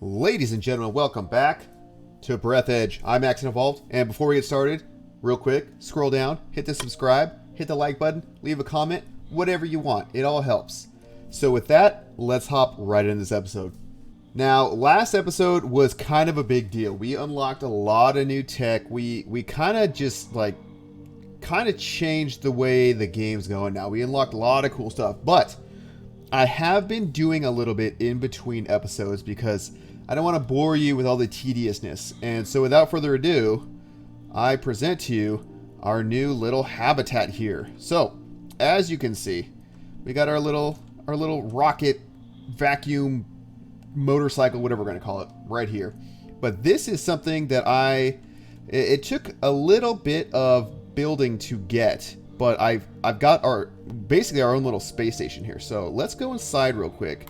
Ladies and gentlemen, welcome back to Breathedge. I'm AxionEvolved, and before we get started, real quick, scroll down, hit the subscribe, hit the like button, leave a comment, whatever you want. It all helps. So with that, let's hop right into this episode. Now, last episode was kind of a big deal. We unlocked a lot of new tech. We kind of just changed the way the game's going now. We unlocked a lot of cool stuff, but I have been doing a little bit in between episodes because I don't want to bore you with all the tediousness. And so without further ado, I present to you our new little habitat here. So, as you can see, we got our little rocket vacuum motorcycle, whatever we're going to call it, right here. But this is something that it took a little bit of building to get, but I've got basically our own little space station here. So let's go inside real quick.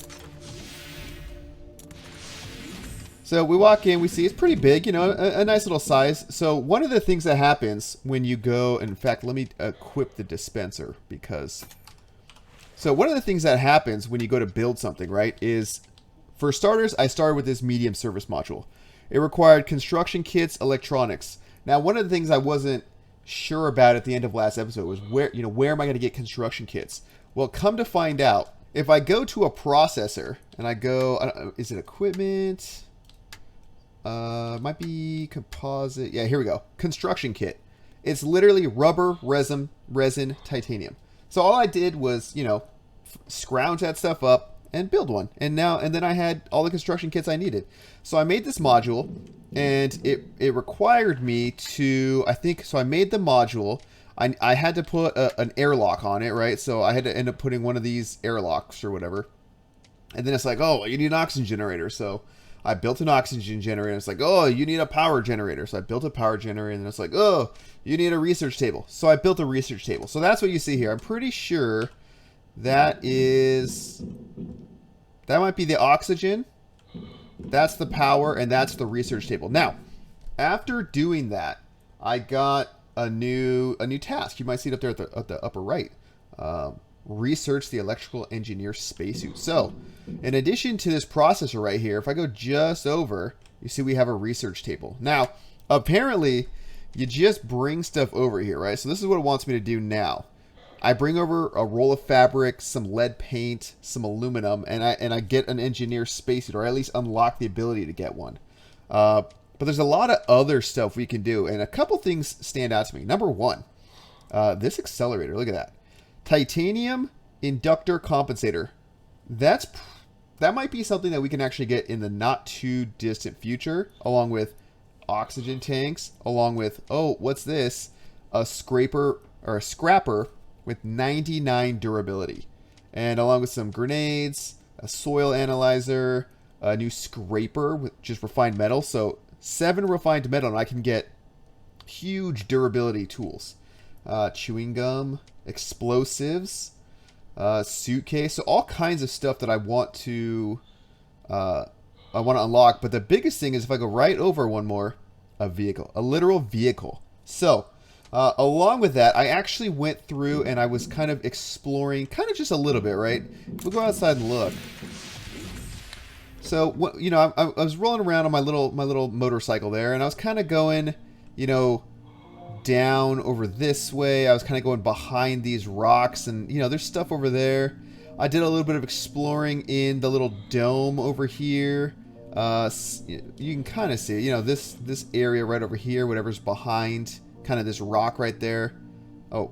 So we walk in, we see it's pretty big, you know, a nice little size. So one of the things that happens when you go, in fact, let me equip the dispenser so one of the things that happens when you go to build something, right, is for starters, I started with this medium service module. It required construction kits, electronics. Now, one of the things I wasn't sure about at the end of last episode was where am I going to get construction kits? Well, come to find out, if I go to a processor and I go, is it equipment? Might be composite. Yeah, here we go. Construction kit. It's literally rubber, resin, titanium. So all I did was, scrounge that stuff up and build one. And then I had all the construction kits I needed. So I made this module, and it required me to, so I made the module. I had to put an airlock on it, right? So I had to end up putting one of these airlocks or whatever. And then it's like, oh, you need an oxygen generator. So I built an oxygen generator. It's like, oh, you need a power generator. So I built a power generator. And then it's like, oh, you need a research table. So I built a research table. So that's what you see here. I'm pretty sure that might be the oxygen. That's the power. And that's the research table. Now, after doing that, I got a new task. You might see it up there at the upper right. Research the electrical engineer spacesuit. So, in addition to this processor right here, if I go just over, you see we have a research table. Now, apparently, you just bring stuff over here, right? So this is what it wants me to do now. I bring over a roll of fabric, some lead paint, some aluminum, and I get an engineer spacesuit, or at least unlock the ability to get one. But there's a lot of other stuff we can do, and a couple things stand out to me. Number one, this accelerator, look at that. Titanium inductor compensator. That might be something that we can actually get in the not too distant future, along with oxygen tanks, along with, oh, what's this? A scraper or a scrapper with 99 durability. And along with some grenades, a soil analyzer, a new scraper with just refined metal. So 7 refined metal, and I can get huge durability tools. Chewing gum, explosives, suitcase, so all kinds of stuff that I want to unlock. But the biggest thing is if I go right over one more, a literal vehicle. So along with that, I actually went through and I was kind of exploring, kind of just a little bit, right? We'll go outside and look. So I was rolling around on my little motorcycle there, and I was kind of going, down over this way. I was kind of going behind these rocks, and there's stuff over there. I did a little bit of exploring in the little dome over here. You can kind of see, this area right over here, whatever's behind kind of this rock right there. Oh,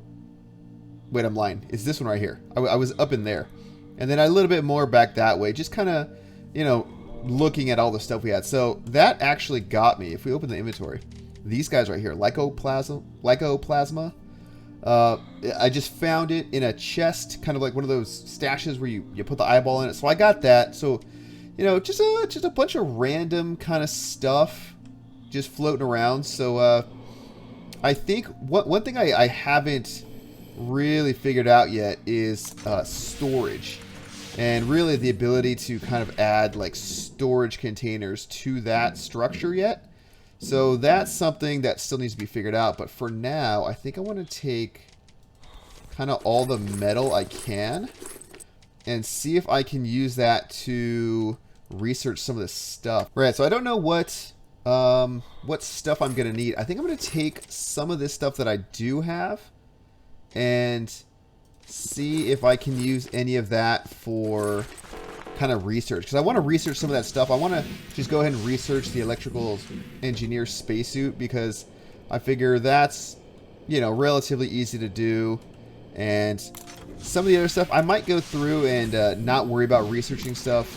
wait, I'm lying. It's this one right here. I was up in there, and then a little bit more back that way, just kind of, looking at all the stuff we had. So that actually got me. If we open the inventory, these guys right here, lycoplasma. I just found it in a chest, kind of like one of those stashes where you put the eyeball in it. So I got that. So, just a bunch of random kind of stuff just floating around. So I think one thing I haven't really figured out yet is storage. And really the ability to kind of add like storage containers to that structure yet. So that's something that still needs to be figured out. But for now, I think I want to take kind of all the metal I can and see if I can use that to research some of this stuff. Right, so I don't know what stuff I'm going to need. I think I'm going to take some of this stuff that I do have and see if I can use any of that for kind of research, because I want to research some of that stuff. I want to just go ahead and research the electrical engineer spacesuit, because I figure that's, you know, relatively easy to do. And some of the other stuff I might go through and not worry about researching stuff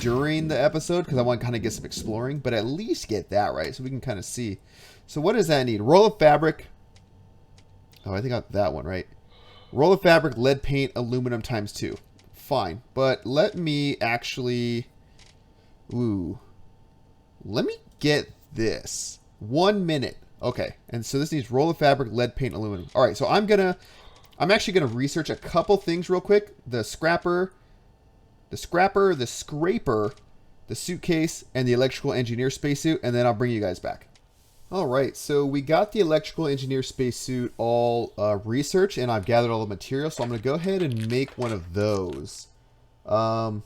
during the episode, because I want to kind of get some exploring, but at least get that right so we can kind of see. So what does that need? Roll of fabric. Oh, I think I got that one right. Roll of fabric, lead paint, aluminum ×2. Fine, but let me actually, let me get this. 1 minute. Okay, and so this needs roll of fabric, lead paint, aluminum. All right, so I'm actually gonna research a couple things real quick. The scraper, the scraper, the scraper, the suitcase, and the electrical engineer spacesuit, and then I'll bring you guys back. All right, so we got the electrical engineer spacesuit all researched, and I've gathered all the material, so I'm going to go ahead and make one of those. I'm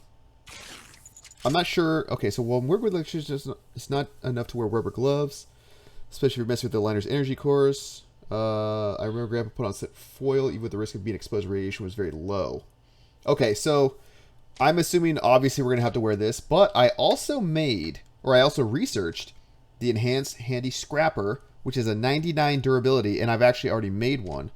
not sure. Okay, so when we're with electricians, it's not enough to wear rubber gloves, especially if you're messing with the liner's energy cores. I remember Grandpa put on foil, even with the risk of being exposed to radiation was very low. Okay, so I'm assuming obviously we're going to have to wear this, but I also researched the enhanced handy scraper, which is a 99 durability, and I've actually already made one,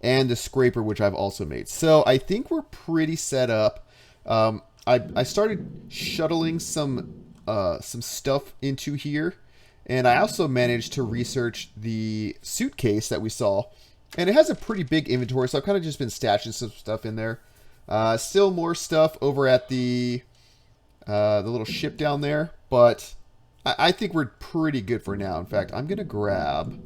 and the scraper, which I've also made. So I think we're pretty set up. I started shuttling some stuff into here, and I also managed to research the suitcase that we saw, and it has a pretty big inventory, so I've kind of just been stashing some stuff in there. Still more stuff over at the little ship down there, but I think we're pretty good for now. In fact, I'm going to grab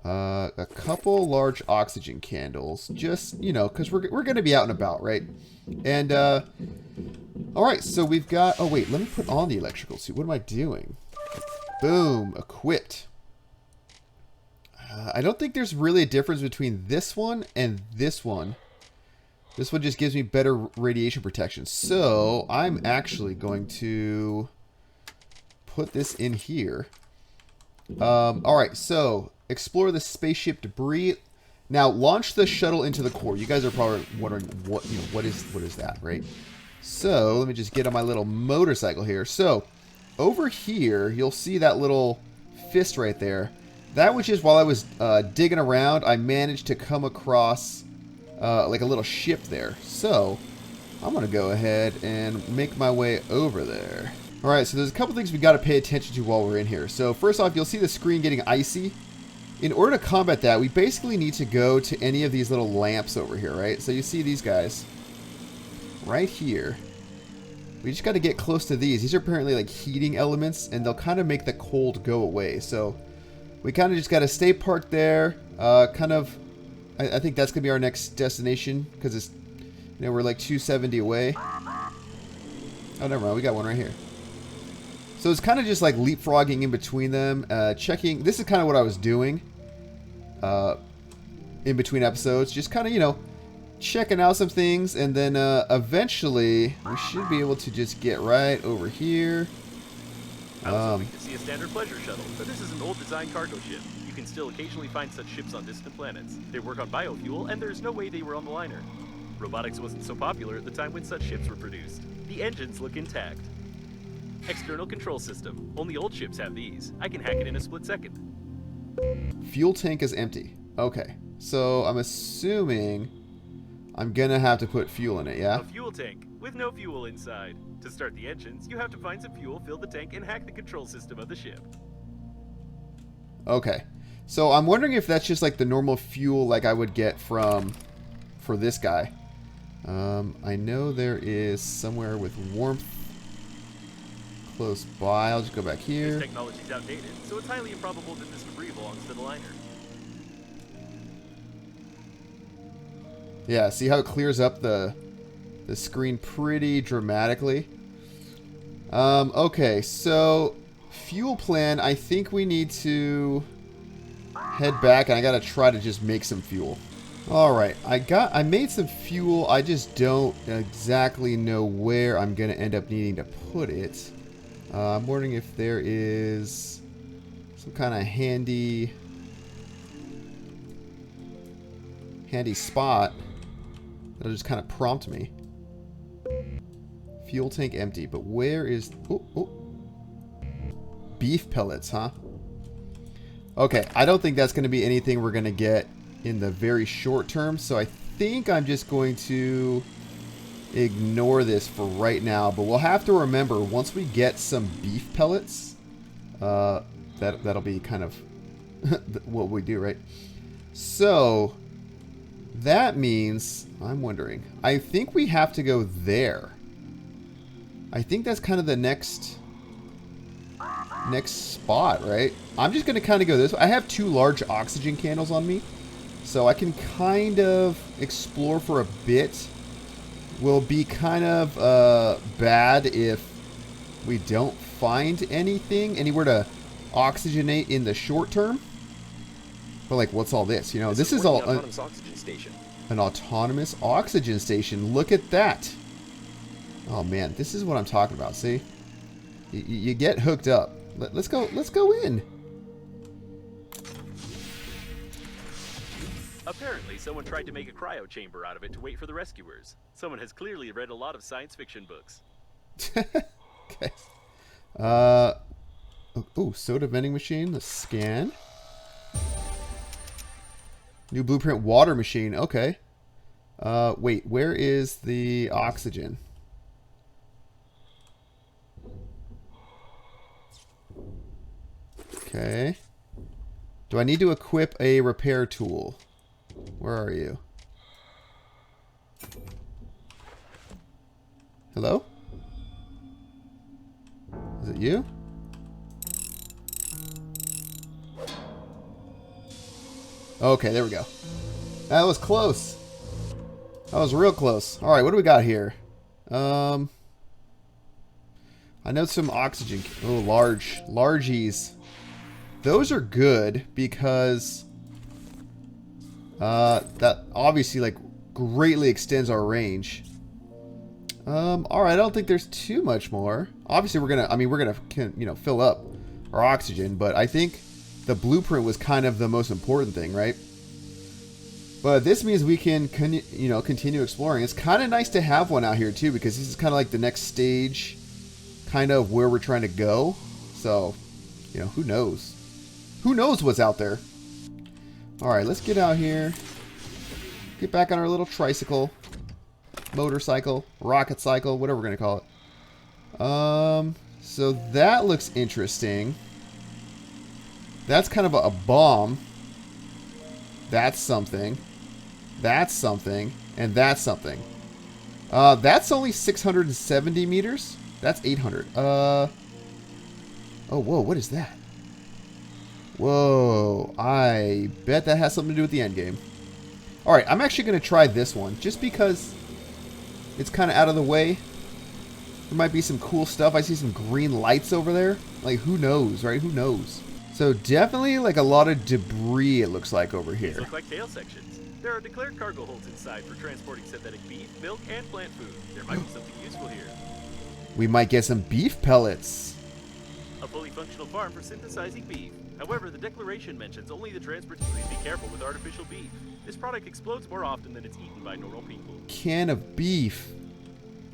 a couple large oxygen candles, just, you know, because we're going to be out and about, right? And, all right, so we've got, oh, wait, let me put on the electrical suit. What am I doing? Boom, equipped. I don't think there's really a difference between this one and this one. This one just gives me better radiation protection. So I'm actually going to put this in here. All right, so explore the spaceship debris. Now launch the shuttle into the core. You guys are probably wondering what is that, right? So let me just get on my little motorcycle here. So over here, you'll see that little fist right there. That was just while I was digging around, I managed to come across like a little ship there. So I'm gonna go ahead and make my way over there. All right, so there's a couple things we got to pay attention to while we're in here. So first off, you'll see the screen getting icy. In order to combat that, we basically need to go to any of these little lamps over here, right? So you see these guys right here. We just got to get close to these. These are apparently like heating elements, and they'll kind of make the cold go away. So we kind of just got to stay parked there. I think that's going to be our next destination, because it's, you know, we're like 270 away. Oh, never mind. We got one right here. So it's kind of just like leapfrogging in between them, checking. This is kind of what I was doing in between episodes. Just kind of, you know, checking out some things. And then eventually we should be able to just get right over here. I was hoping to see a standard pleasure shuttle, but this is an old design cargo ship. You can still occasionally find such ships on distant planets. They work on biofuel, and there's no way they were on the liner. Robotics wasn't so popular at the time when such ships were produced. The engines look intact. External control system. Only old ships have these. I can hack it in a split second. Fuel tank is empty. Okay. So I'm assuming I'm going to have to put fuel in it, yeah? A fuel tank with no fuel inside. To start the engines, you have to find some fuel, fill the tank, and hack the control system of the ship. Okay. So I'm wondering if that's just like the normal fuel like I would get for this guy. I know there is somewhere with warmth close by. I'll just go back here. This technology's outdated, so it's highly improbable that this debris belongs to the liner. Yeah, see how it clears up the screen pretty dramatically. Okay, so fuel plan, I think we need to head back, and I gotta try to just make some fuel. Alright, I made some fuel. I just don't exactly know where I'm going to end up needing to put it. I'm wondering if there is some kind of handy spot that'll just kind of prompt me. Fuel tank empty, but where is... Beef pellets, huh? Okay, I don't think that's going to be anything we're going to get in the very short term, so I think I'm just going to ignore this for right now, but we'll have to remember once we get some beef pellets, that'll be kind of what we do, right? So that means, I'm wondering, I think we have to go there. I think that's kind of the next spot, right? I'm just going to kind of go this way. I have 2 large oxygen candles on me, so I can kind of explore for a bit. Will be kind of bad if we don't find anything, anywhere to oxygenate in the short term. But like, what's all this? You know, this is all autonomous oxygen station. An autonomous oxygen station. Look at that. Oh man, this is what I'm talking about. See, you get hooked up. Let's go in. Apparently, someone tried to make a cryo chamber out of it to wait for the rescuers. Someone has clearly read a lot of science fiction books. Okay. Oh, soda vending machine. Let's scan. New blueprint water machine. Okay. Wait, where is the oxygen? Okay. Do I need to equip a repair tool? Where are you? Hello? Is it you? Okay, there we go. That was close. That was real close. Alright, what do we got here? I know some oxygen. Oh, largies. Those are good because that obviously like greatly extends our range. Alright, I don't think there's too much more. Obviously we're gonna you know, fill up our oxygen, but I think the blueprint was kind of the most important thing, right? But this means we can you know, continue exploring. It's kind of nice to have one out here too, because this is kind of like the next stage, kind of where we're trying to go. So, you know, who knows? Who knows what's out there? Alright, let's get out here. Get back on our little tricycle. Motorcycle. Rocket cycle. Whatever we're going to call it. So that looks interesting. That's kind of a bomb. That's something. That's something. And that's something. That's only 670 meters. That's 800. Oh, whoa. What is that? Whoa, I bet that has something to do with the end game. Alright, I'm actually going to try this one, just because it's kind of out of the way. There might be some cool stuff. I see some green lights over there. Like, who knows, right? Who knows? So, definitely, like, a lot of debris, it looks like, over here. These look like tail sections. There are declared cargo holds inside for transporting synthetic beef, milk, and plant food. There might be something useful here. We might get some beef pellets. A fully functional farm for synthesizing beef. However, the declaration mentions only the transport. Please be careful with artificial beef. This product explodes more often than it's eaten by normal people. Can of beef.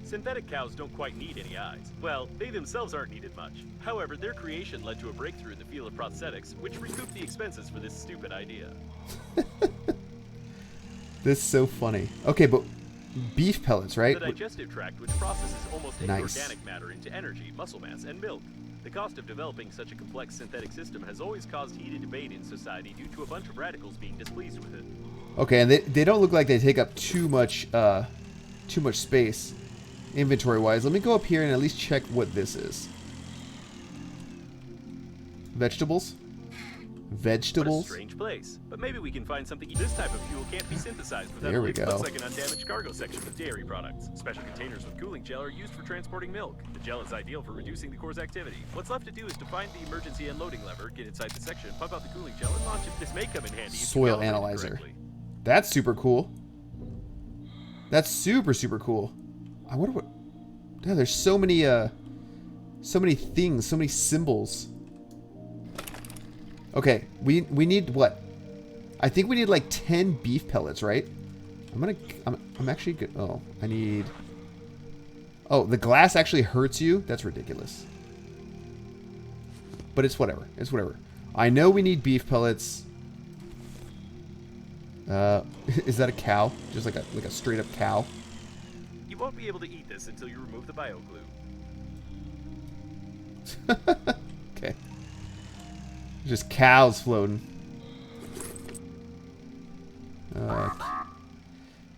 Synthetic cows don't quite need any eyes. Well, they themselves aren't needed much. However, their creation led to a breakthrough in the field of prosthetics, which recouped the expenses for this stupid idea. This is so funny. Okay, but beef pellets, right? The digestive tract, which processes almost any Nice. organic matter into energy, muscle mass, and milk. The cost of developing such a complex synthetic system has always caused heated debate in society due to a bunch of radicals being displeased with it. Okay, and they don't look like they take up too much space inventory-wise. Let me go up here and at least check what this is. Vegetables? What a Vegetables? strange place. But maybe we can find something. This type of fuel can't be synthesized without There we it. go. Looks like an undamaged cargo section with dairy products. Special containers with cooling gel are used for transporting milk. The gel is ideal for reducing the core's activity. What's left to do is to find the emergency unloading lever, get inside the section, pump out the cooling gel, and launch it. This may come in handy if you Soil calibrate it analyzer. correctly. That's super cool. That's super, super cool. I wonder what... Yeah, there's so many things, so many symbols. Okay, we need what? I think we need like 10 beef pellets, right? I'm actually good. Oh, I need... Oh, the glass actually hurts you? That's ridiculous. But it's whatever. It's whatever. I know we need beef pellets. Is that a cow? Just like a straight up cow? You won't be able to eat this until you remove the bio glue. Okay. Just cows floating.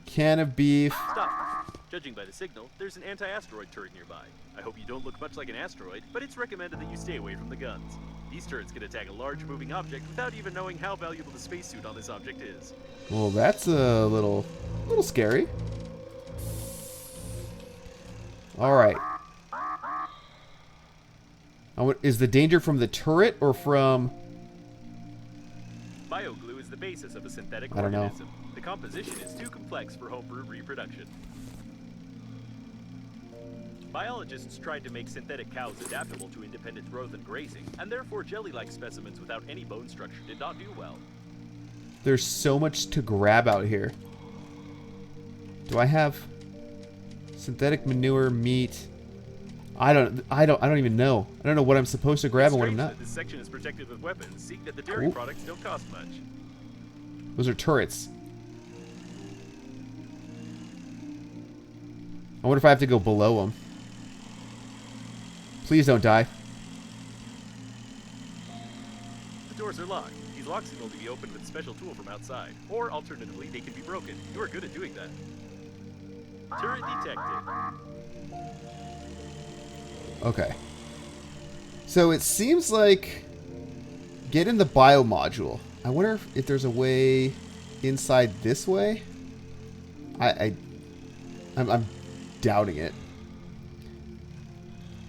Can of beef. Stop. Judging by the signal, there's an anti-asteroid turret nearby. I hope you don't look much like an asteroid, but it's recommended that you stay away from the guns. These turrets can attack a large moving object without even knowing how valuable the spacesuit on this object is. Well, that's a little scary. All right. Is the danger from the turret or from... Bioglue is the basis of a synthetic I don't know. organism. The composition is too complex for homebrew reproduction. Biologists tried to make synthetic cows adaptable to independent growth and grazing, and therefore jelly-like specimens without any bone structure did not do well. There's so much to grab out here. Do I have synthetic manure, meat? I don't even know. I don't know what I'm supposed to grab and what I'm not. This section is protected with weapons, seeing that the dairy products don't cost much. Those are turrets. I wonder if I have to go below them. Please don't die. The doors are locked. These locks can only be opened with a special tool from outside. Or, alternatively, they can be broken. You are good at doing that. Turret detected. Okay. So it seems like... Get in the bio module. I wonder if there's a way inside this way? I'm doubting it.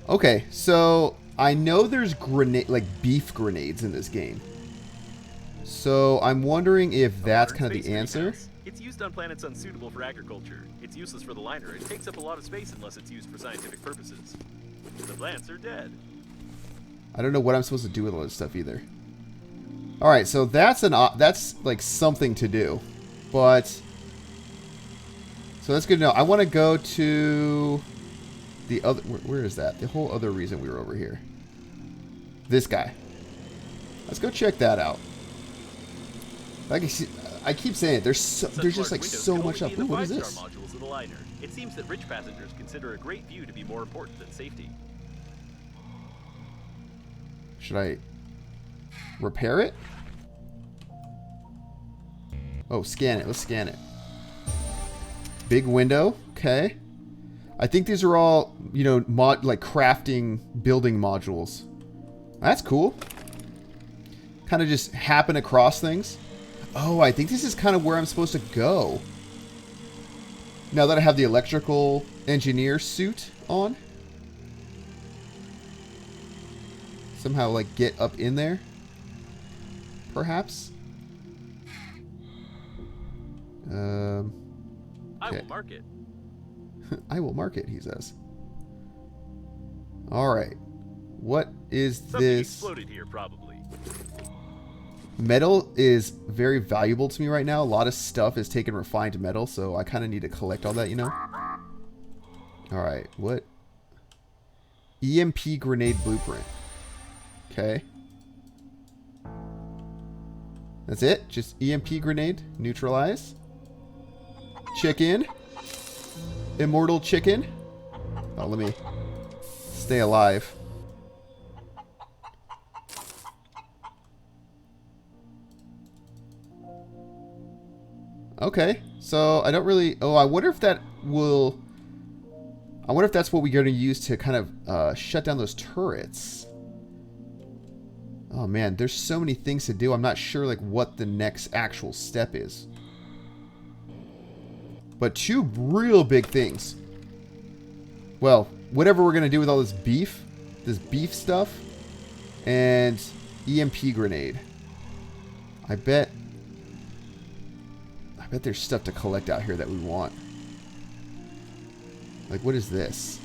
Okay, so I know there's beef grenades in this game. So I'm wondering if that's kind of the answer. It's used on planets unsuitable for agriculture. It's useless for the liner. It takes up a lot of space unless it's used for scientific purposes. The plants are dead. I don't know what I'm supposed to do with all this stuff either. All right, so that's like something to do, but so that's good to know. I want to go to the other. Where is that? The whole other reason we were over here. This guy. Let's go check that out. I keep saying it. There's just like so much up. Ooh, what is this? Modules of the liner. It seems that rich passengers consider a great view to be more important than safety. Should I repair it? Oh, scan it. Let's scan it. Big window. Okay. I think these are all, you know, like crafting building modules. That's cool. Kind of just happen across things. Oh, I think this is kind of where I'm supposed to go. Now that I have the electrical engineer suit on. Somehow, like, get up in there. Perhaps. Okay. I will mark it. I will mark it, he says. Alright. What is Something this? Exploded here, probably. Metal is very valuable to me right now. A lot of stuff is taken refined metal, so I kind of need to collect all that, you know? Alright, what? EMP grenade blueprint. Okay. That's it? Just EMP grenade? Neutralize? Chicken? Immortal chicken? Oh, let me stay alive. Okay, so I don't really... Oh, I wonder if that will... I wonder if that's what we're going to use to kind of shut down those turrets. Oh man, there's so many things to do. I'm not sure like what the next actual step is. But two real big things. Well, whatever we're going to do with all this beef stuff, and EMP grenade. I bet I bet there's stuff to collect out here that we want. Like, what is this?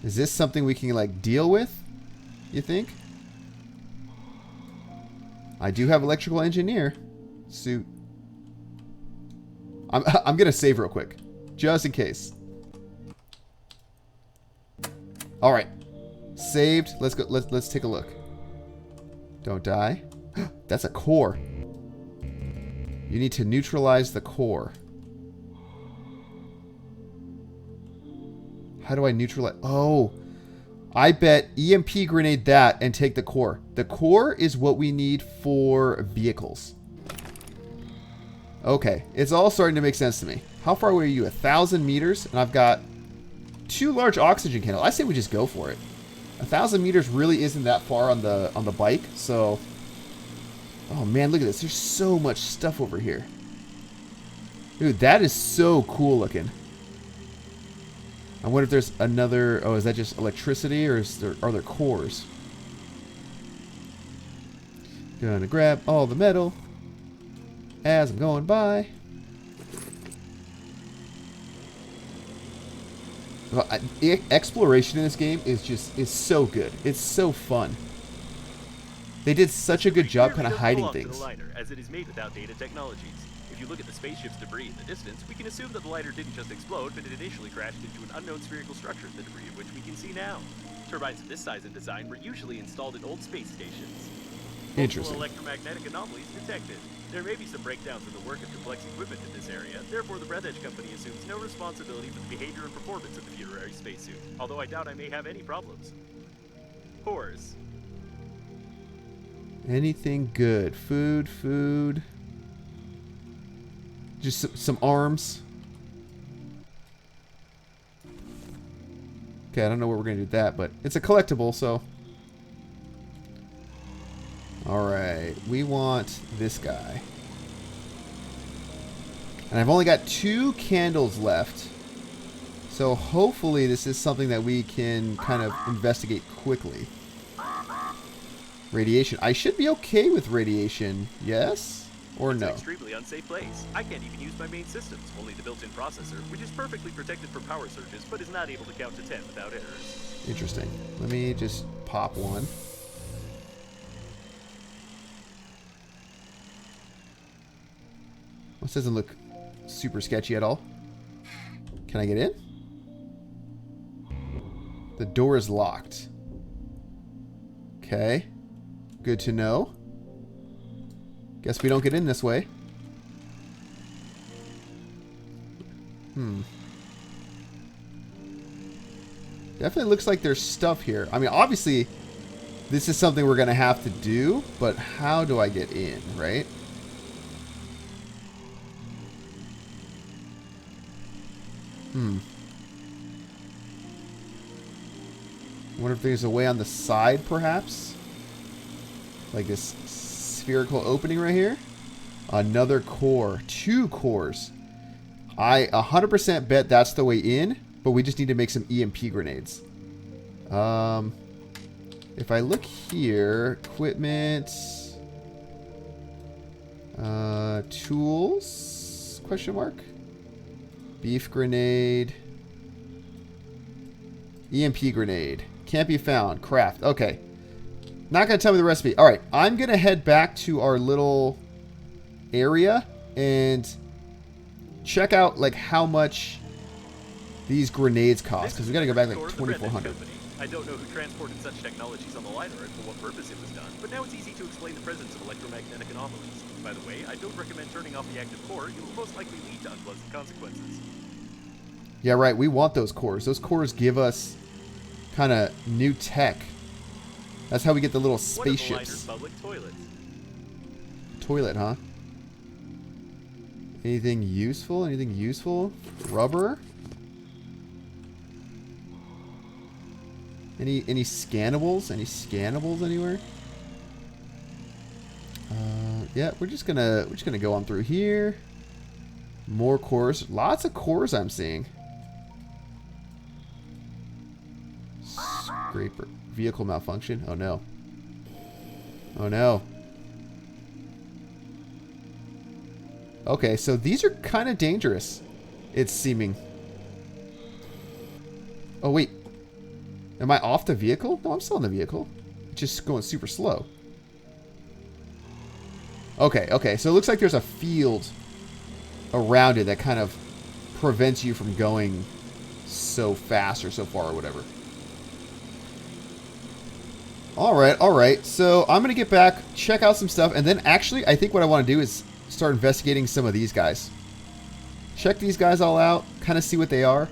Is this something we can, like, deal with? You think? I do have electrical engineer suit. I'm gonna save real quick, just in case. All right, saved. Let's go. Let's take a look. Don't die. That's a core. You need to neutralize the core. How do I neutralize? Oh, I bet EMP grenade that and take the core. The core is what we need for vehicles. Okay, it's all starting to make sense to me. How far away are you? 1,000 meters, and I've got 2 large oxygen candles. I say we just go for it. 1,000 meters really isn't that far on the bike, so. Oh man, look at this. There's so much stuff over here. Dude, that is so cool looking. I wonder if there's another. Oh, is that just electricity, or are there cores? Gonna grab all the metal as I'm going by. Well, exploration in this game is so good. It's so fun. They did such a good job kind of hiding things. As it is made without data technologies. If you look at the spaceship's debris in the distance, we can assume that the lighter didn't just explode, but it initially crashed into an unknown spherical structure, the debris of which we can see now. Turbines of this size and design were usually installed in old space stations. Interesting. Multiple electromagnetic anomalies detected. There may be some breakdowns in the work of complex equipment in this area, therefore the Breathedge company assumes no responsibility for the behavior and performance of the futurary spacesuit, although I doubt I may have any problems. Cores. Anything good? Food. Just some arms. Okay, I don't know what we're going to do with that, but it's a collectible, so. Alright, we want this guy. And I've only got 2 candles left. So hopefully this is something that we can kind of investigate quickly. Radiation. I should be okay with radiation, yes? Or no? It's an extremely unsafe place. I can't even use my main systems, only the built-in processor, which is perfectly protected from power surges, but is not able to count to 10 without errors. Interesting. Let me just pop one. This doesn't look super sketchy at all. Can I get in? The door is locked. Okay. Good to know. Guess we don't get in this way. Definitely looks like there's stuff here. I mean, obviously, this is something we're going to have to do, but how do I get in, right? I wonder if there's a way on the side, perhaps? Like this spherical opening right here. Another core. 2 cores. I 100% bet that's the way in, but we just need to make some EMP grenades. If I look here, equipment, tools, question mark, beef grenade, EMP grenade, can't be found, craft, okay. Not going to tell me the recipe. All right, I'm going to head back to our little area and check out like how much these grenades cost, because we got to go back like 2,400. I don't know who transported such technologies on the liner and for what purpose it was done, but now it's easy to explain the presence of electromagnetic anomalies. By the way, I don't recommend turning off the active core. It will most likely lead to unpleasant consequences. Yeah, right. We want those cores. Those cores give us kind of new tech. That's how we get the little spaceships. What are the liner's public toilets? Toilet, huh? Anything useful? Anything useful? Rubber? Any scannables? Any scannables anywhere? Yeah, we're just gonna go on through here. More cores. Lots of cores I'm seeing. Scraper. Vehicle malfunction. Oh no. Oh no. Okay, so these are kind of dangerous, it's seeming. Oh, wait. Am I off the vehicle? No, I'm still in the vehicle. It's just going super slow. Okay, okay. So it looks like there's a field around it that kind of prevents you from going so fast or so far or whatever. Alright, alright. So I'm going to get back, check out some stuff, and then actually I think what I want to do is start investigating some of these guys. Check these guys all out, kind of see what they are.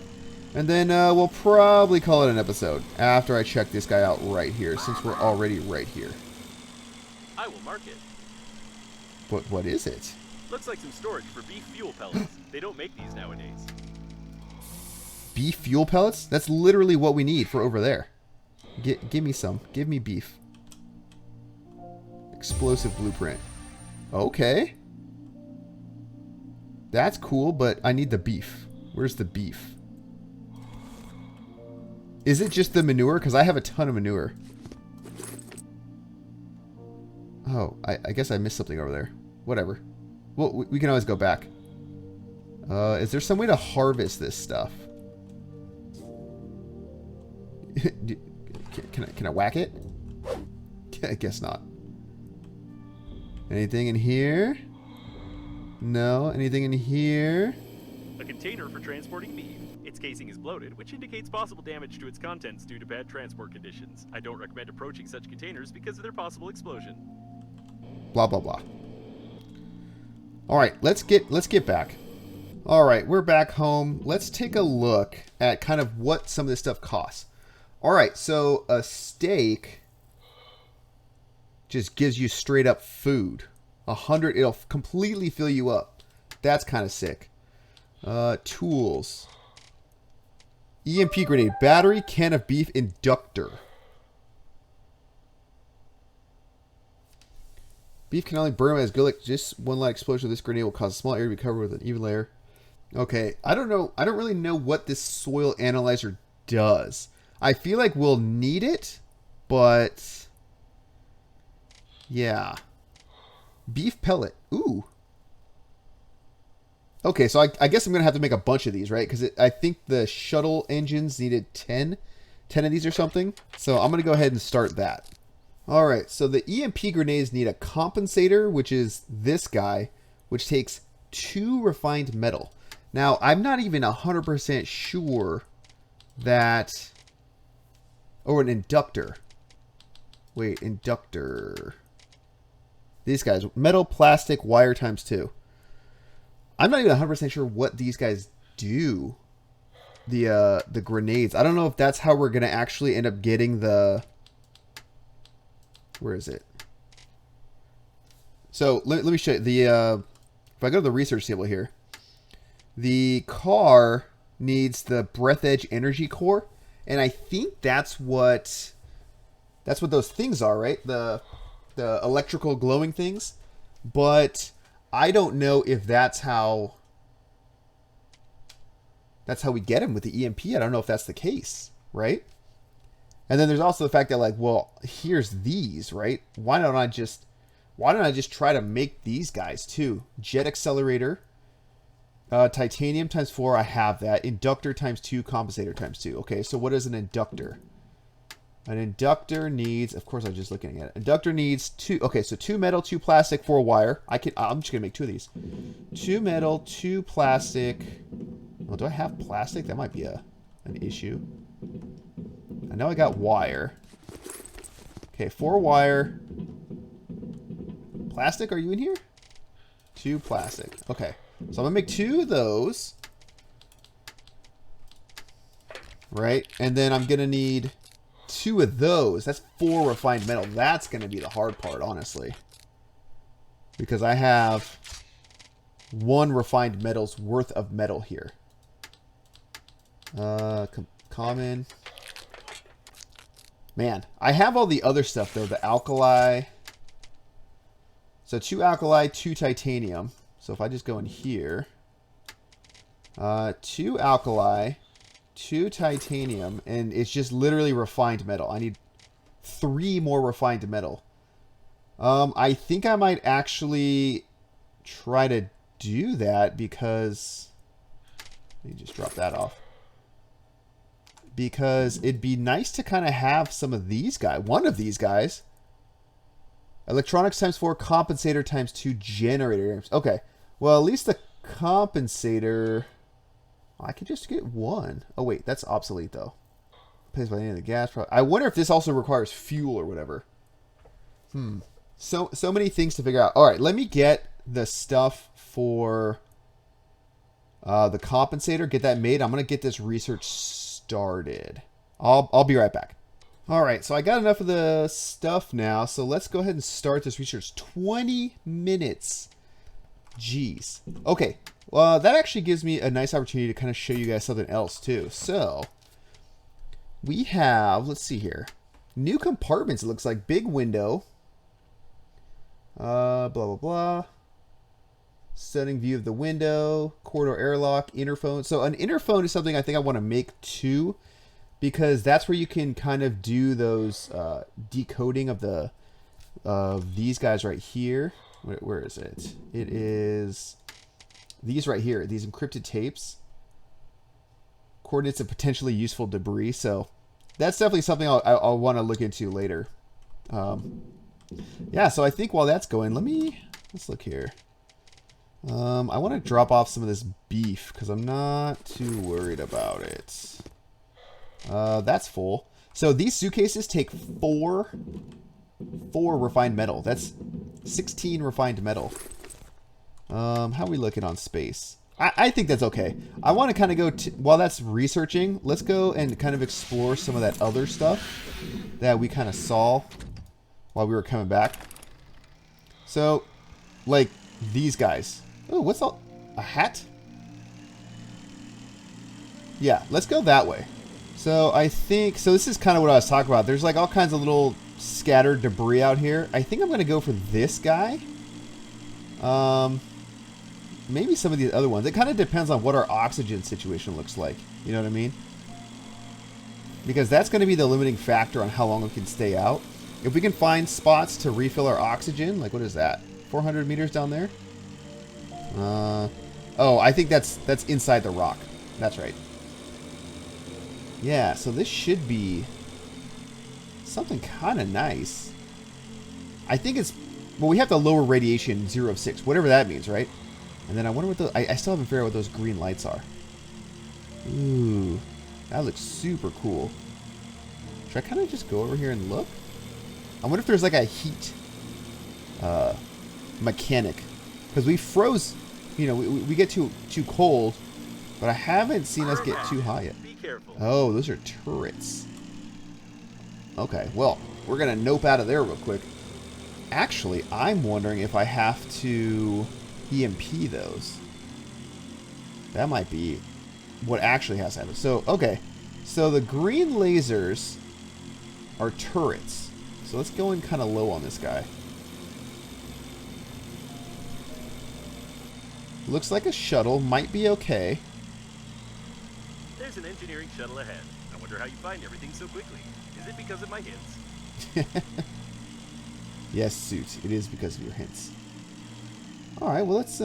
And then we'll probably call it an episode after I check this guy out right here, since we're already right here. I will mark it. What is it? Looks like some storage for beef fuel pellets. They don't make these nowadays. Beef fuel pellets? That's literally what we need for over there. Give me some. Give me beef. Explosive blueprint. Okay. That's cool, but I need the beef. Where's the beef? Is it just the manure? Because I have a ton of manure. Oh, I guess I missed something over there. Whatever. Well, we can always go back. Is there some way to harvest this stuff? Can I whack it? I guess not. Anything in here? No. Anything in here? A container for transporting beef. Its casing is bloated, which indicates possible damage to its contents due to bad transport conditions. I don't recommend approaching such containers because of their possible explosion. Blah blah blah. All right, let's get back. All right, we're back home. Let's take a look at kind of what some of this stuff costs. All right, so a steak just gives you straight up food. 100, it'll completely fill you up. That's kind of sick. Tools. EMP grenade, battery, can of beef, inductor. Beef can only burn as good, like just one light explosion of this grenade will cause a small area to be covered with an even layer. Okay, I don't know. I don't really know what this soil analyzer does. I feel like we'll need it, but yeah. Beef pellet. Ooh. Okay, so I guess I'm going to have to make a bunch of these, right? Because I think the shuttle engines needed 10 of these or something. So I'm going to go ahead and start that. All right, so the EMP grenades need a compensator, which is this guy, which takes 2 refined metal. Now, I'm not even 100% sure that... Or an inductor. Wait, inductor. These guys, metal, plastic, wire times 2. I'm not even 100% sure what these guys do. The grenades. I don't know if that's how we're going to actually end up getting the... Where is it? So, let me show you. If I go to the research table here, the car needs the Breathedge energy core. And I think that's what those things are, right? The electrical glowing things. But I don't know if that's how we get them with the EMP. I don't know if that's the case, right? And then there's also the fact that, like, well, here's these, right? Why don't I just try to make these guys too? Jet accelerator, titanium times 4. I have that. Inductor times 2. Compensator times 2. Okay, so what is an inductor? An inductor needs, of course, I'm just looking at it. Inductor needs 2. Okay, so 2 metal, 2 plastic, 4 wire. I'm just gonna make 2 of these. 2 metal, 2 plastic. Well, do I have plastic? That might be an issue. I know I got wire. Okay, 4 wire. Plastic, are you in here? 2 plastic. Okay, so I'm gonna make 2 of those. Right, and then I'm gonna need 2 of those. That's 4 refined metal. That's gonna be the hard part, honestly. Because I have 1 refined metal's worth of metal here. Common. Man, I have all the other stuff though. The alkali. So 2 alkali, 2 titanium. So if I just go in here. 2 alkali, 2 titanium, and it's just literally refined metal. I need 3 more refined metal. I think I might actually try to do that because... Let me just drop that off. Because it'd be nice to kind of have some of these guys. One of these guys. Electronics times 4, compensator times 2, generator. Okay. Well, at least the compensator... I could just get one. Oh, wait. That's obsolete, though. Pays by the end of the gas. I wonder if this also requires fuel or whatever. So many things to figure out. All right. Let me get the stuff for the compensator. Get that made. I'm going to get this research started. I'll be right back. All right. So I got enough of the stuff now. So let's go ahead and start this research. 20 minutes. Jeez. Okay. Well, that actually gives me a nice opportunity to kind of show you guys something else too. So we have, let's see here, new compartments. It looks like big window. Blah, blah, blah. Stunning view of the window, corridor airlock, interphone. So an interphone is something I think I want to make too, because that's where you can kind of do those decoding of the these guys right here. Where is it? It is these right here, these encrypted tapes. Coordinates of potentially useful debris. So that's definitely something I'll want to look into later. Yeah, so I think while that's going, let's look here. I want to drop off some of this beef because I'm not too worried about it. That's full. So these suitcases take 4 refined metal. That's 16 refined metal. How are we looking on space? I think that's okay. I want to kind of go, while that's researching, let's go and kind of explore some of that other stuff that we kind of saw while we were coming back. So, like these guys. Oh, what's all? A hat? Yeah, let's go that way. So I think, so this is kind of what I was talking about. There's like all kinds of little scattered debris out here. I think I'm going to go for this guy. Maybe some of the other ones. It kind of depends on what our oxygen situation looks like. You know what I mean? Because that's going to be the limiting factor on how long we can stay out. If we can find spots to refill our oxygen, like what is that? 400 meters down there? Oh, I think that's inside the rock. That's right. Yeah, so this should be something kind of nice. I think it's, well, we have to lower radiation 0.6, whatever that means, right? And then I wonder what the, I still haven't figured out what those green lights are. Ooh, that looks super cool. Should I kind of just go over here and look? I wonder if there's like a heat mechanic. Because we froze, you know, we get too cold, but I haven't seen us get too high yet. Be careful. Oh, those are turrets. Okay, well, we're going to nope out of there real quick. Actually, I'm wondering if I have to EMP those. That might be what actually has to happen. So, okay. So the green lasers are turrets. So let's go in kind of low on this guy. Looks like a shuttle. Might be okay. There's an engineering shuttle ahead. I wonder how you find everything so quickly. Is it because of my hints? Yes, Suit. It is because of your hints. All right. Well, let's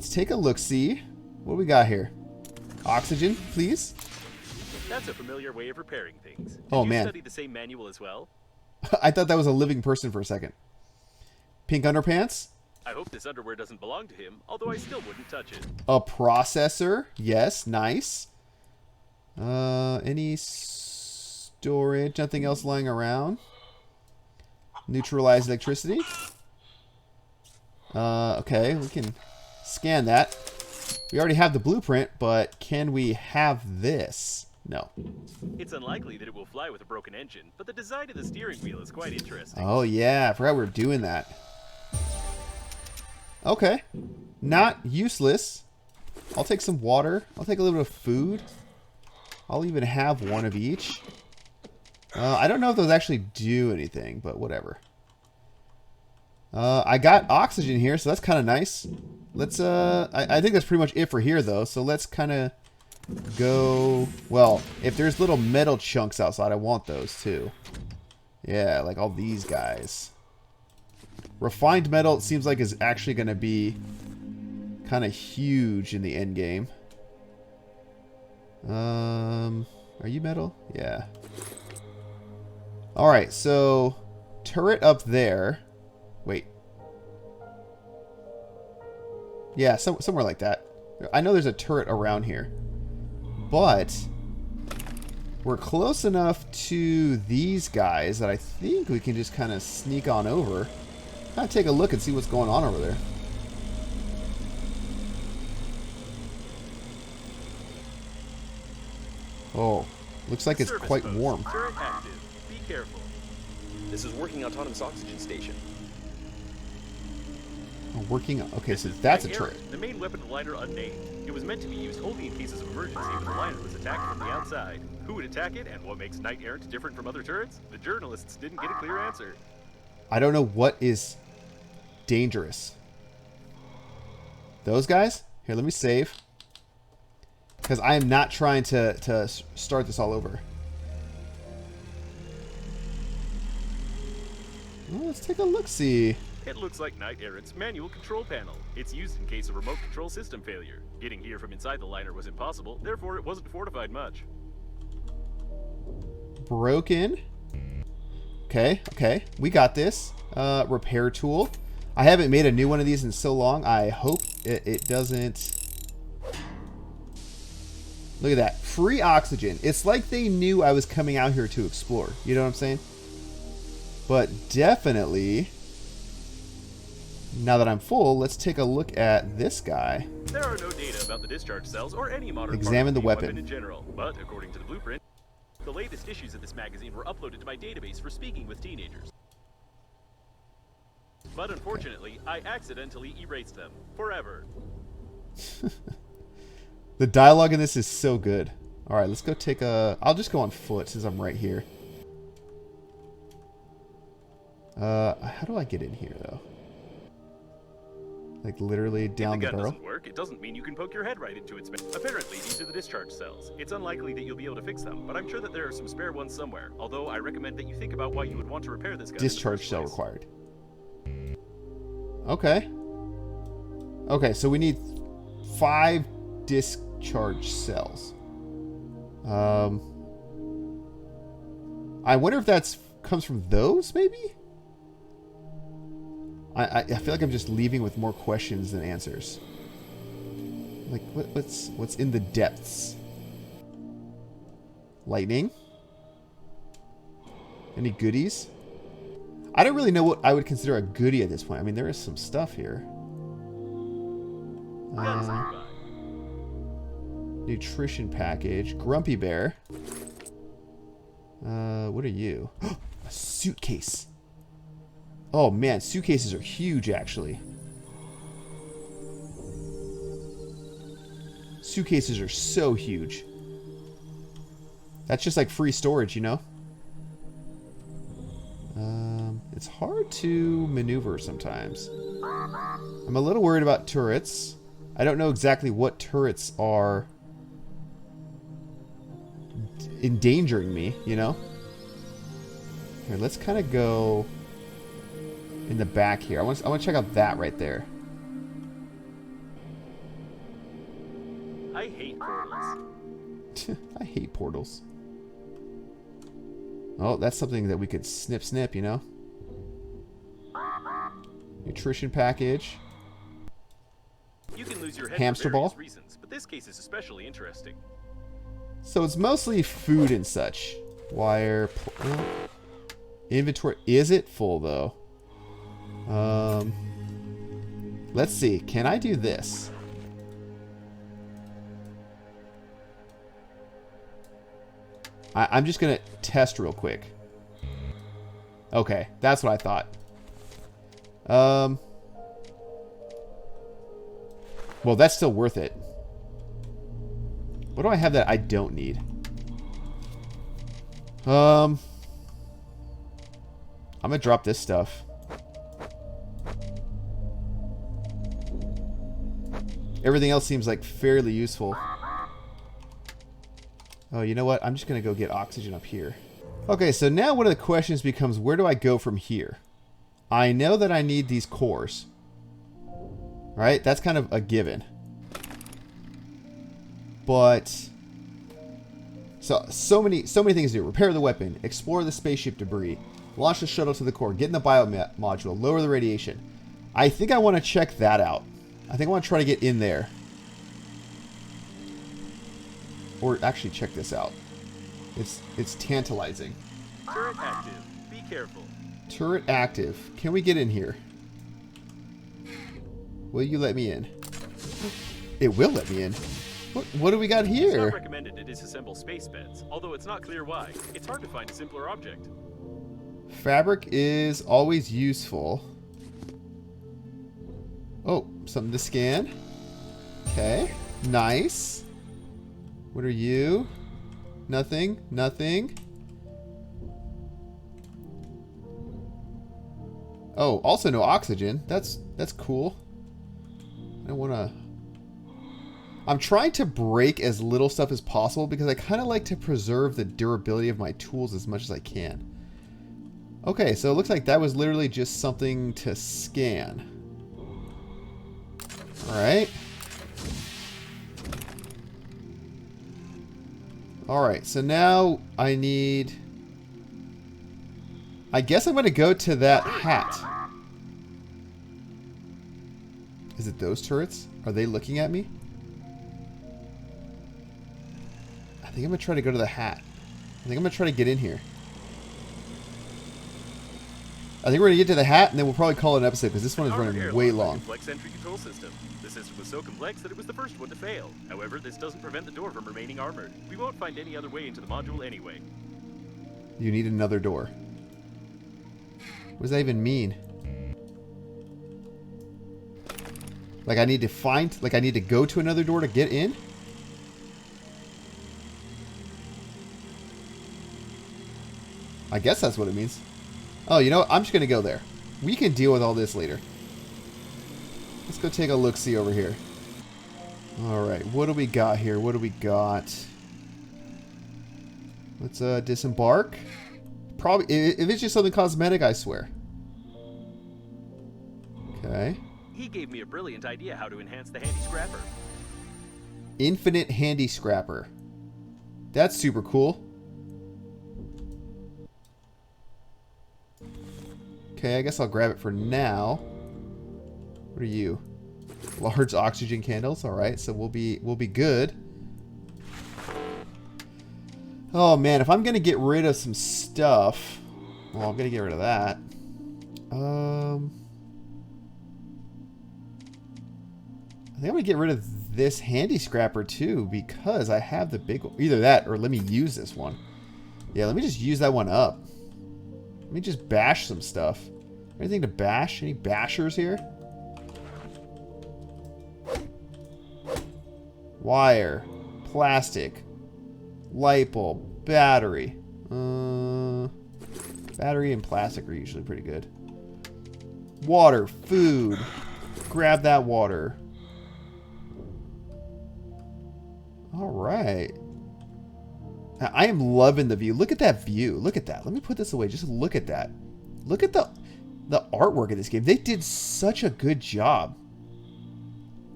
take a look-see. What do we got here? Oxygen, please. That's a familiar way of repairing things. Did Oh, you man. study the same manual as well? I thought that was a living person for a second. Pink underpants. I hope this underwear doesn't belong to him, although I still wouldn't touch it. A processor. Yes, nice. Any storage? Nothing else lying around? Neutralize electricity. Okay, we can scan that. We already have the blueprint, but can we have this? No. It's unlikely that it will fly with a broken engine, but the design of the steering wheel is quite interesting. Oh, yeah. I forgot we were doing that. Okay. Not useless. I'll take some water. I'll take a little bit of food. I'll even have one of each. I don't know if those actually do anything, but whatever. I got oxygen here, so that's kind of nice. Let's, I think that's pretty much it for here, though. So let's kind of go, well, if there's little metal chunks outside, I want those, too. Yeah, like all these guys. Refined metal, it seems like, is actually going to be kind of huge in the end game. Are you metal? Yeah. Alright, so turret up there. Wait. Yeah, somewhere like that. I know there's a turret around here. But we're close enough to these guys that I think we can just kind of sneak on over. Kind of take a look and see what's going on over there. Oh, looks like it's quite warm. Turret active. Be careful. This is working autonomous oxygen station. Oh, working. Okay, so that's a turret. The main weapon of the liner unnamed. It was meant to be used only in cases of emergency when the liner was attacked from the outside. Who would attack it, and what makes Knight Errant different from other turrets? The journalists didn't get a clear answer. I don't know what is dangerous. Those guys? Here, let me save. Because I am not trying to start this all over. Well, let's take a look-see. It looks like Knight Errant's manual control panel. It's used in case of remote control system failure. Getting here from inside the liner was impossible, therefore it wasn't fortified much. Broken. Okay, okay. We got this. Repair tool. I haven't made a new one of these in so long. I hope it doesn't... Look at that. Free oxygen. It's like they knew I was coming out here to explore. You know what I'm saying? But definitely, now that I'm full, let's take a look at this guy. There are no data about the discharge cells or any modern Examine the weapon in general. But according to the blueprint, the latest issues of this magazine were uploaded to my database for speaking with teenagers. But unfortunately, I accidentally erased them. Forever. The dialogue in this is so good. Alright, let's go take a... I'll just go on foot since I'm right here. How do I get in here, though? Like, literally down the If the gun barrel? doesn't work, it doesn't mean you can poke your head right into its... Apparently, these are the discharge cells. It's unlikely that you'll be able to fix them, but I'm sure that there are some spare ones somewhere. Although, I recommend that you think about why you would want to repair this gun. Discharge cell required. Okay. Okay, so we need 5 discharge cells. I wonder if that's comes from those, maybe? I feel like I'm just leaving with more questions than answers. Like, what's in the depths? Lightning? Any goodies? I don't really know what I would consider a goodie at this point. I mean, there is some stuff here. Nutrition package. Grumpy Bear. What are you? A suitcase. Oh man, suitcases are huge actually. Suitcases are so huge. That's just like free storage, you know? It's hard to maneuver sometimes. I'm a little worried about turrets. I don't know exactly what turrets are endangering me, you know? Here, let's kind of go in the back here. I want to check out that right there. I hate portals. I hate portals. Oh, that's something that we could snip, you know? Nutrition package. You can lose your head Hamster for various ball. reasons, but this case is especially interesting. So it's mostly food and such. Wire. Inventory. Is it full, though? Let's see. Can I do this? I'm just going to test real quick. Okay. That's what I thought. Well, that's still worth it. What do I have that I don't need? I'm gonna drop this stuff. Everything else seems like fairly useful. Oh, you know what? I'm just gonna go get oxygen up here. Okay, so now one of the questions becomes, where do I go from here? I know that I need these cores. Right? That's kind of a given. But so many things to do. Repair the weapon, explore the spaceship debris, launch the shuttle to the core, get in the biomodule, lower the radiation. I think I want to check that out. I think I want to try to get in there. Or actually check this out. It's tantalizing. Turret active. Be careful. Turret active. Can we get in here? Will you let me in? It will let me in. What do we got It's here? not recommended to disassemble space beds, although it's not clear why. It's hard to find a simpler object. Fabric is always useful. Oh, something to scan. Okay. Nice. What are you? Nothing. Nothing. Oh, also no oxygen. That's cool. I don't want to... I'm trying to break as little stuff as possible because I kind of like to preserve the durability of my tools as much as I can. Okay, so it looks like that was literally just something to scan. Alright. Alright, so now I need... I guess I'm going to go to that hat. Is it those turrets? Are they looking at me? I think I'm going to try to go to the hat. I think I'm going to try to get in here. I think we're going to get to the hat, and then we'll probably call it an episode, because this one is running way long. Complex entry control system. The system was so complex that it was the first one to fail. However, this doesn't prevent the door from remaining armored. We won't find any other way into the module anyway. You need another door. What does that even mean? Like I need to find... Like I need to go to another door to get in? I guess that's what it means. Oh, you know what? I'm just going to go there. We can deal with all this later. Let's go take a look-see over here. Alright, what do we got here? What do we got? Let's disembark. Probably, if it's just something cosmetic, I swear. Okay. He gave me a brilliant idea how to enhance the handy scrapper. Infinite handy scrapper. That's super cool. Okay, I guess I'll grab it for now. What are you? Large oxygen candles. All right, so we'll be good. Oh man, if I'm gonna get rid of some stuff, well, I'm gonna get rid of that. I think I'm gonna get rid of this handy scrapper too because I have the big one. Either that or let me use this one. Yeah, let me just use that one up. Let me just bash some stuff. Anything to bash? Any bashers here? Wire. Plastic. Light bulb. Battery. Battery and plastic are usually pretty good. Water. Food. Grab that water. Alright. I am loving the view. Look at that view. Look at that. Let me put this away. Just look at that. Look at the artwork of this game. They did such a good job.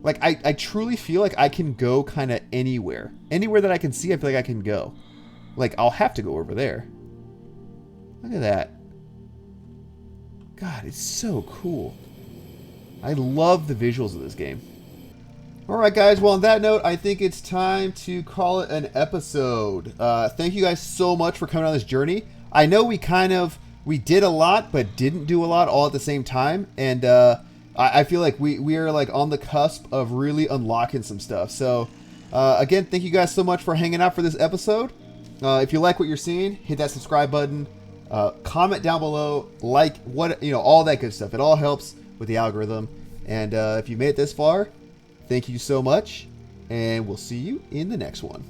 Like, I truly feel like I can go kind of anywhere. Anywhere that I can see, I feel like I can go. Like, I'll have to go over there. Look at that. God, it's so cool. I love the visuals of this game. Alright guys, well on that note, I think it's time to call it an episode. Thank you guys so much for coming on this journey. I know we did a lot, but didn't do a lot all at the same time. And I feel like we are like on the cusp of really unlocking some stuff. So again, thank you guys so much for hanging out for this episode. If you like what you're seeing, hit that subscribe button. Comment down below, like, all that good stuff. It all helps with the algorithm. And if you made it this far, thank you so much, and we'll see you in the next one.